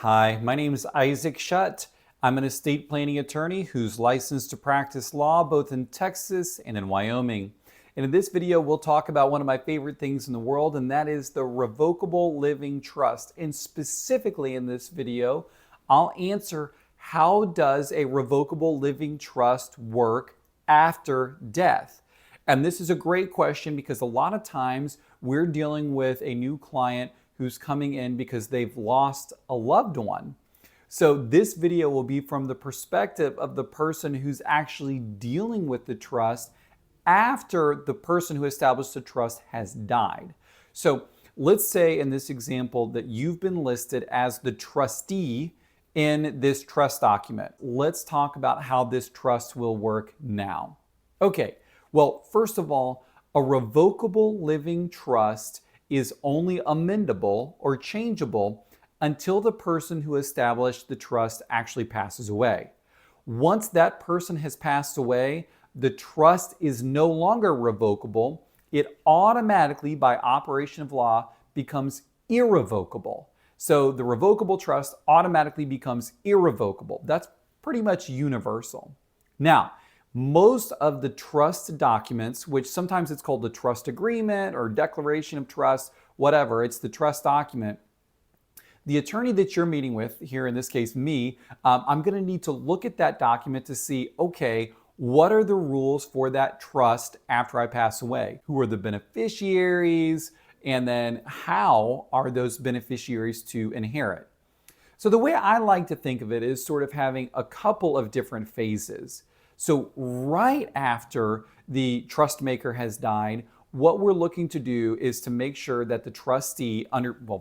Hi, my name is Isaac Shutt. I'm an estate planning attorney who's licensed to practice law both in Texas and in Wyoming. And in this video, we'll talk about one of my favorite things in the world, and that is the revocable living trust. And specifically in this video, I'll answer how does a revocable living trust work after death? And this is a great question because a lot of times we're dealing with a new client who's coming in because they've lost a loved one. So this video will be from the perspective of the person who's actually dealing with the trust after the person who established the trust has died. So let's say in this example that you've been listed as the trustee in this trust document. Let's talk about how this trust will work now. Okay, well, first of all, a revocable living trust is only amendable or changeable until the person who established the trust actually passes away. Once that person has passed away, the trust is no longer revocable. It automatically, by operation of law, becomes irrevocable. So the revocable trust automatically becomes irrevocable. That's pretty much universal. Now, most of the trust documents, which sometimes it's called the trust agreement or declaration of trust, whatever, it's the trust document. The attorney that you're meeting with, here in this case me, I'm going to need to look at that document to see, okay, what are the rules for that trust after I pass away? Who are the beneficiaries? And then how are those beneficiaries to inherit? So the way I like to think of it is sort of having a couple of different phases. So right after the trust maker has died, what we're looking to do is to make sure that the trustee,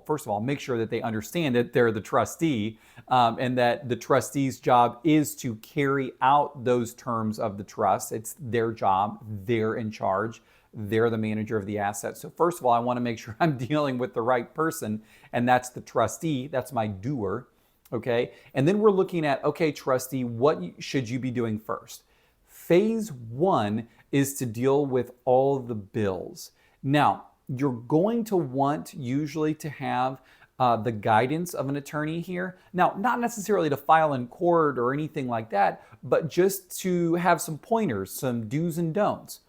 first of all, make sure that they understand that they're the trustee and that the trustee's job is to carry out those terms of the trust. It's their job. They're in charge. They're the manager of the asset. So first of all, I want to make sure I'm dealing with the right person, and that's the trustee. That's my doer. Okay. And then we're looking at, okay, trustee, what should you be doing first? Phase one is to deal with all the bills. Now, you're going to want usually to have the guidance of an attorney here. Now, not necessarily to file in court or anything like that, but just to have some pointers, some do's and don'ts.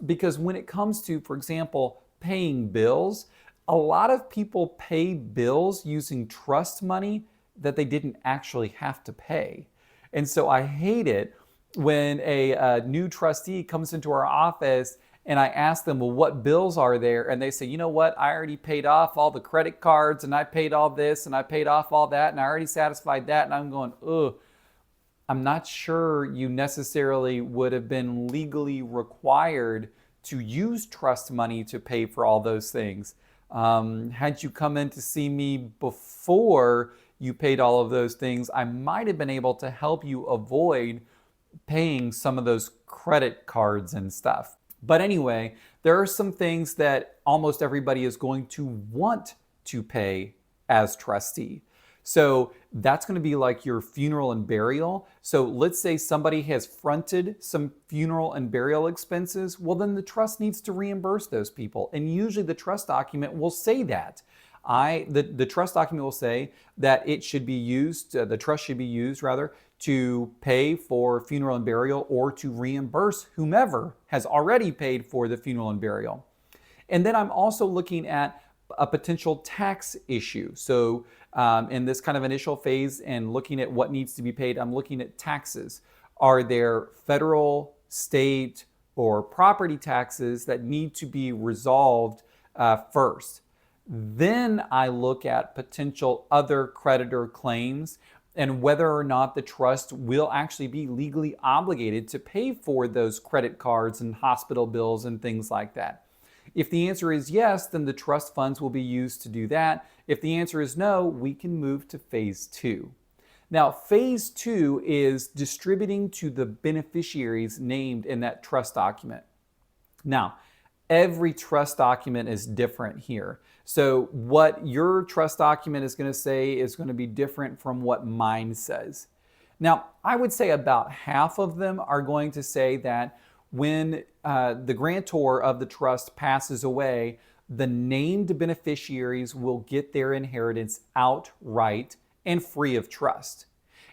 Because when it comes to, for example, paying bills, a lot of people pay bills using trust money that they didn't actually have to pay. And so I hate it when a new trustee comes into our office and I ask them, well, what bills are there? And they say, you know what? I already paid off all the credit cards and I paid all this and I paid off all that and I already satisfied that. And I'm going, ugh, I'm not sure you necessarily would have been legally required to use trust money to pay for all those things. Had you come in to see me before you paid all of those things, I might have been able to help you avoid paying some of those credit cards and stuff. But anyway, there are some things that almost everybody is going to want to pay as trustee. So that's going to be like your funeral and burial. So let's say somebody has fronted some funeral and burial expenses. Well, then the trust needs to reimburse those people. And usually the trust document will say that. The trust document will say that it should be used, the trust should be used rather, to pay for funeral and burial or to reimburse whomever has already paid for the funeral and burial. And then I'm also looking at a potential tax issue. So in this kind of initial phase and looking at what needs to be paid, I'm looking at taxes. Are there federal, state, or property taxes that need to be resolved first? Then I look at potential other creditor claims and whether or not the trust will actually be legally obligated to pay for those credit cards and hospital bills and things like that. If the answer is yes, then the trust funds will be used to do that. If the answer is no, we can move to phase two. Now, phase two is distributing to the beneficiaries named in that trust document. Now, every trust document is different here. So what your trust document is going to say is going to be different from what mine says. Now, I would say about half of them are going to say that when the grantor of the trust passes away, the named beneficiaries will get their inheritance outright and free of trust.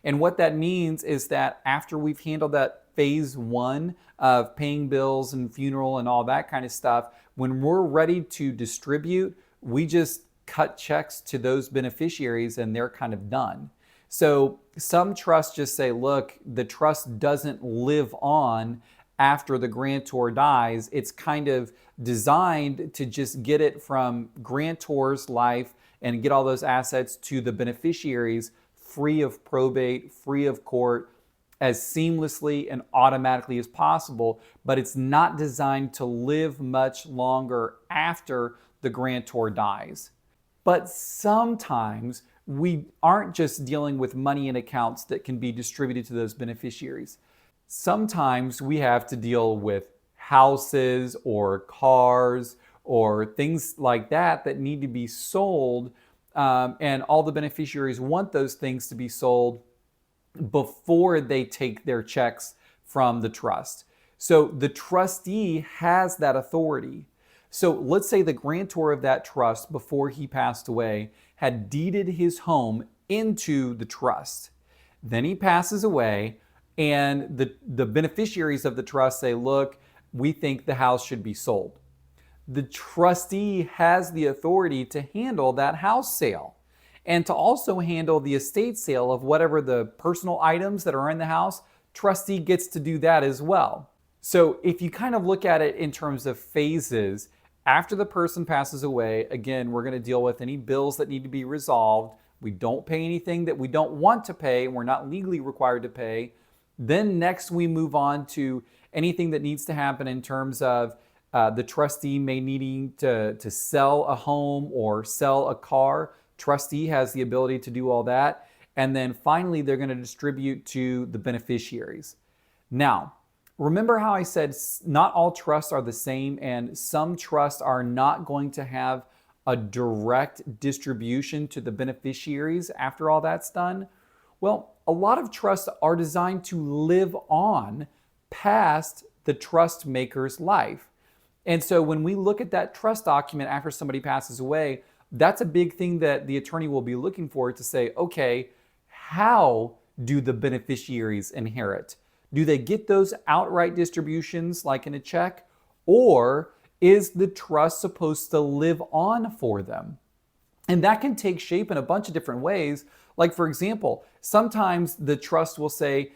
And what that means is that after we've handled that phase one of paying bills and funeral and all that kind of stuff, when we're ready to distribute, we just cut checks to those beneficiaries and they're kind of done. So some trusts just say, look, the trust doesn't live on after the grantor dies. It's kind of designed to just get it from grantor's life and get all those assets to the beneficiaries free of probate, free of court, as seamlessly and automatically as possible, but it's not designed to live much longer after the grantor dies. But sometimes we aren't just dealing with money in accounts that can be distributed to those beneficiaries. Sometimes we have to deal with houses or cars or things like that that need to be sold, and all the beneficiaries want those things to be sold before they take their checks from the trust. So the trustee has that authority. So let's say the grantor of that trust, before he passed away, had deeded his home into the trust. Then he passes away, and the beneficiaries of the trust say, look, we think the house should be sold. The trustee has the authority to handle that house sale and to also handle the estate sale of whatever the personal items that are in the house. Trustee gets to do that as well. So if you kind of look at it in terms of phases, after the person passes away, again, we're going to deal with any bills that need to be resolved. We don't pay anything that we don't want to pay and we're not legally required to pay. Then next we move on to anything that needs to happen in terms of the trustee may needing to sell a home or sell a car. Trustee has the ability to do all that. And then finally, they're going to distribute to the beneficiaries. Now, remember how I said not all trusts are the same, and some trusts are not going to have a direct distribution to the beneficiaries after all that's done? Well, a lot of trusts are designed to live on past the trust maker's life. And so when we look at that trust document after somebody passes away, that's a big thing that the attorney will be looking for, to say, okay, how do the beneficiaries inherit? Do they get those outright distributions like in a check? Or is the trust supposed to live on for them? And that can take shape in a bunch of different ways. Like, for example, sometimes the trust will say,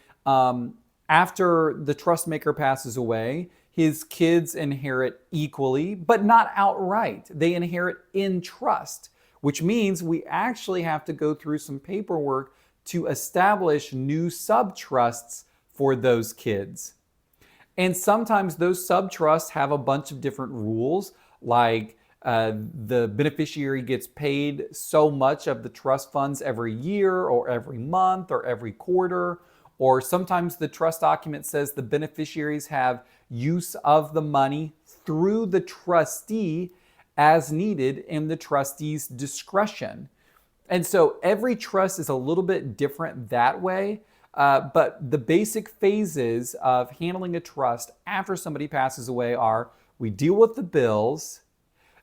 after the trust maker passes away, his kids inherit equally, but not outright. They inherit in trust, which means we actually have to go through some paperwork to establish new sub-trusts for those kids. And sometimes those sub-trusts have a bunch of different rules, like the beneficiary gets paid so much of the trust funds every year or every month or every quarter. Or sometimes the trust document says the beneficiaries have use of the money through the trustee as needed in the trustee's discretion. And so every trust is a little bit different that way. But the basic phases of handling a trust after somebody passes away are: we deal with the bills,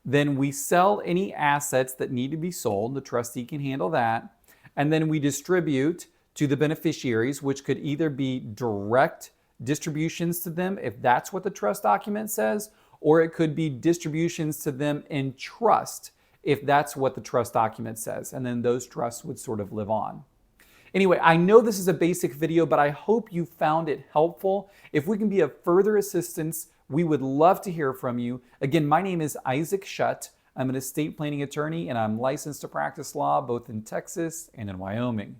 then we sell any assets that need to be sold. The trustee can handle that. And then we distribute to the beneficiaries, which could either be direct distributions to them, if that's what the trust document says, or it could be distributions to them in trust, if that's what the trust document says. And then those trusts would sort of live on. Anyway, I know this is a basic video, but I hope you found it helpful. If we can be of further assistance, we would love to hear from you. Again, my name is Isaac Shutt. I'm an estate planning attorney, and I'm licensed to practice law both in Texas and in Wyoming.